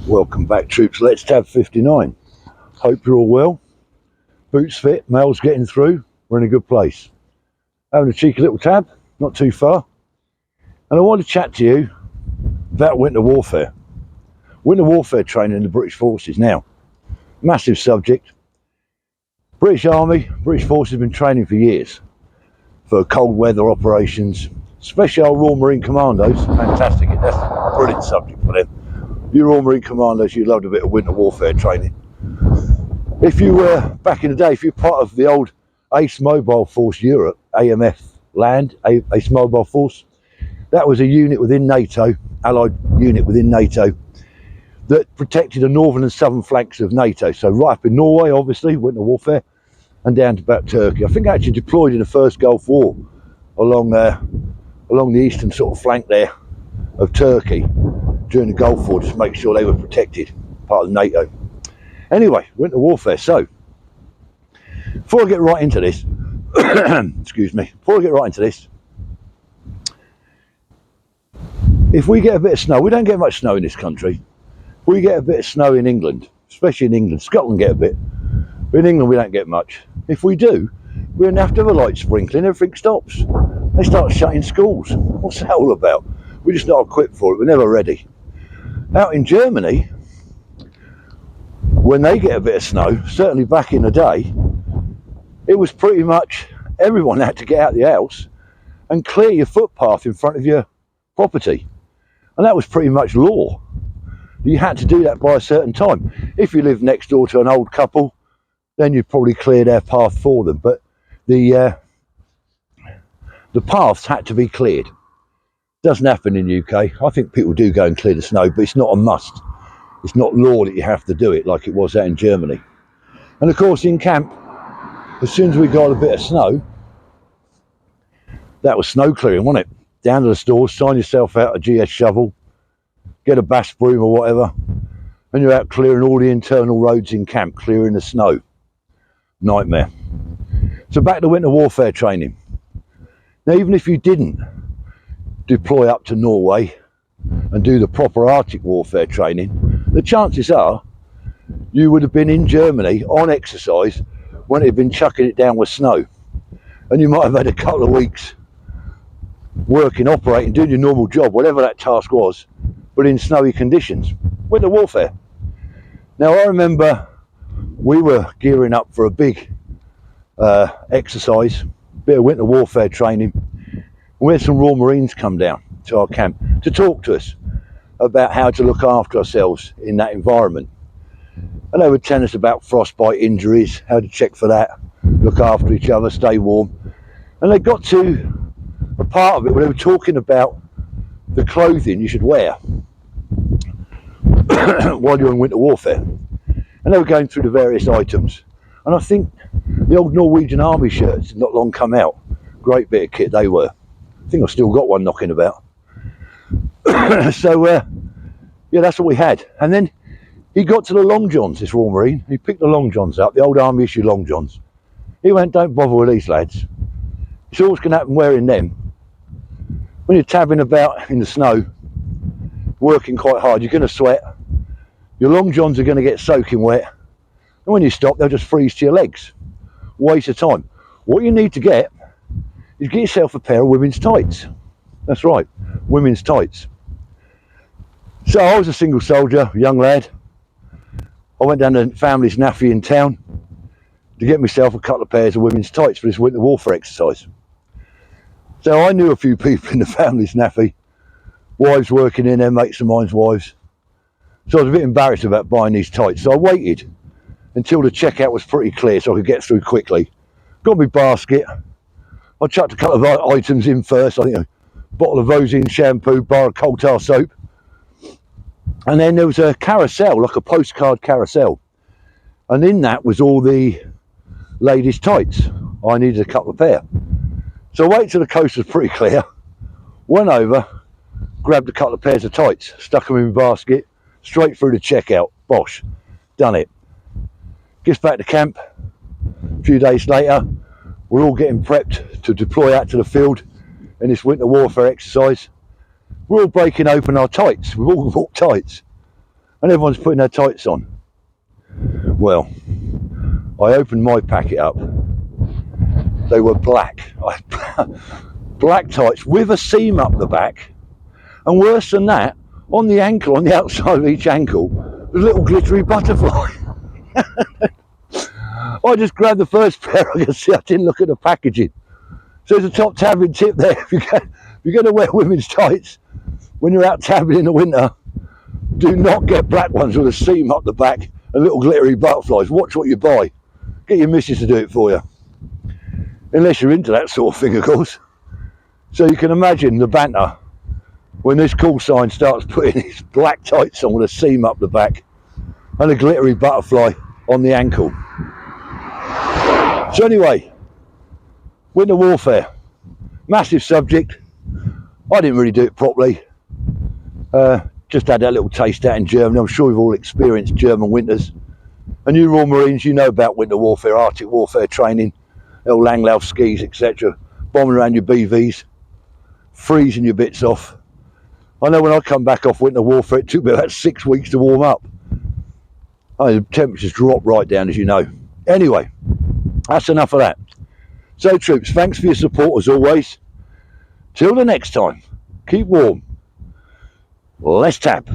Welcome back, troops. Let's tab 59. Hope you're all well. Boots fit, mail's getting through. We're in a good place. Having a cheeky little tab, not too far. And I want to chat to you about winter warfare. Winter warfare training in the British Forces. Now, massive subject. British Army, British Forces have been training for years for cold weather operations. Especially our Royal Marine Commandos, fantastic. That's a brilliant subject for them. You Royal Marine Commandos, you loved a bit of winter warfare training. If you were, back in the day, if you're part of the old Ace Mobile Force Europe, AMF Land, Ace Mobile Force, that was a unit within NATO, allied unit within NATO, that protected the northern and southern flanks of NATO. So right up in Norway, obviously, winter warfare, and down to about Turkey. I think actually deployed in the first Gulf War along the eastern sort of flank there of Turkey during the Gulf War, just to make sure they were protected, part of NATO. Anyway, winter warfare. So, before I get right into this, excuse me, if we get a bit of snow, we don't get much snow in this country. If we get a bit of snow in England, especially in England, Scotland get a bit, but in England we don't get much. If we do, we're going to have a light sprinkling, everything stops. They start shutting schools. What's that all about? We're just not equipped for it, we're never ready. Out in Germany, when they get a bit of snow, certainly back in the day, it was pretty much everyone had to get out of the house and clear your footpath in front of your property. And that was pretty much law. You had to do that by a certain time. If you lived next door to an old couple, then you'd probably clear their path for them. But the paths had to be cleared. Doesn't happen in the UK. I think people do go and clear the snow, but it's not a must. It's not law that you have to do it like it was out in Germany. And of course in camp, as soon as we got a bit of snow, that was snow clearing, wasn't it? Down to the stores, sign yourself out a GS shovel, get a bash broom or whatever, and you're out clearing all the internal roads in camp, clearing the snow. Nightmare. So back to winter warfare training. Now even if you didn't deploy up to Norway and do the proper Arctic warfare training, the chances are you would have been in Germany on exercise when it had been chucking it down with snow, and you might have had a couple of weeks working, operating, doing your normal job, whatever that task was, but in snowy conditions. Winter warfare. Now I remember we were gearing up for a big exercise, bit of winter warfare training. We had some Royal Marines come down to our camp to talk to us about how to look after ourselves in that environment. And they would tell us about frostbite injuries, how to check for that, look after each other, stay warm. And they got to a part of it where they were talking about the clothing you should wear while you're in winter warfare. And they were going through the various items. And I think the old Norwegian Army shirts had not long come out. Great bit of kit they were. I think I've still got one knocking about. So, yeah, that's what we had. And then he got to the long johns, this Royal Marine. He picked the long johns up, the old Army issue long johns. He went, don't bother with these lads. It's always going to happen wearing them. When you're tabbing about in the snow, working quite hard, you're going to sweat. Your long johns are going to get soaking wet. And when you stop, they'll just freeze to your legs. Waste of time. What you need to get is get yourself a pair of women's tights. That's right, women's tights. So I was a single soldier, young lad. I went down to the family's naffy in town to get myself a couple of pairs of women's tights for this winter warfare exercise. So I knew a few people in the family's naffy, wives working in there, mates of mine's wives. So I was a bit embarrassed about buying these tights. So I waited until the checkout was pretty clear so I could get through quickly. Got my basket. I chucked a couple of items in first. I think a bottle of Rosin shampoo, bar of coal tar soap. And then there was a carousel, like a postcard carousel. And in that was all the ladies' tights. I needed a couple of pair. So I waited till the coast was pretty clear. Went over, grabbed a couple of pairs of tights, stuck them in my basket, straight through the checkout. Bosh, done it. Gets back to camp. A few days later, we're all getting prepped to deploy out to the field in this winter warfare exercise. We're all breaking open our tights. We've all bought tights. and everyone's putting their tights on. Well, I opened my packet up. They were black. Black tights with a seam up the back, and worse than that, on the ankle, on the outside of each ankle, was a little glittery butterfly. I just grabbed the first pair I could see. I didn't look at the packaging. So there's a top tabbing tip there. If you're going to wear women's tights when you're out tabbing in the winter, do not get black ones with a seam up the back and little glittery butterflies. Watch what you buy. Get your missus to do it for you. Unless you're into that sort of thing, of course. So you can imagine the banter when this call sign starts putting his black tights on with a seam up the back and a glittery butterfly on the ankle. So anyway, winter warfare, massive subject. I didn't really do it properly. Just had that little taste out in Germany. I'm sure we've all experienced German winters. And you Royal Marines, you know about winter warfare, Arctic warfare training, little Langlauf skis, etc. Bombing around your BVs, freezing your bits off. I know when I come back off winter warfare, it took me about 6 weeks to warm up. The temperatures dropped right down, as you know. Anyway, that's enough of that. So troops, thanks for your support as always. Till the next time, keep warm. Let's tap.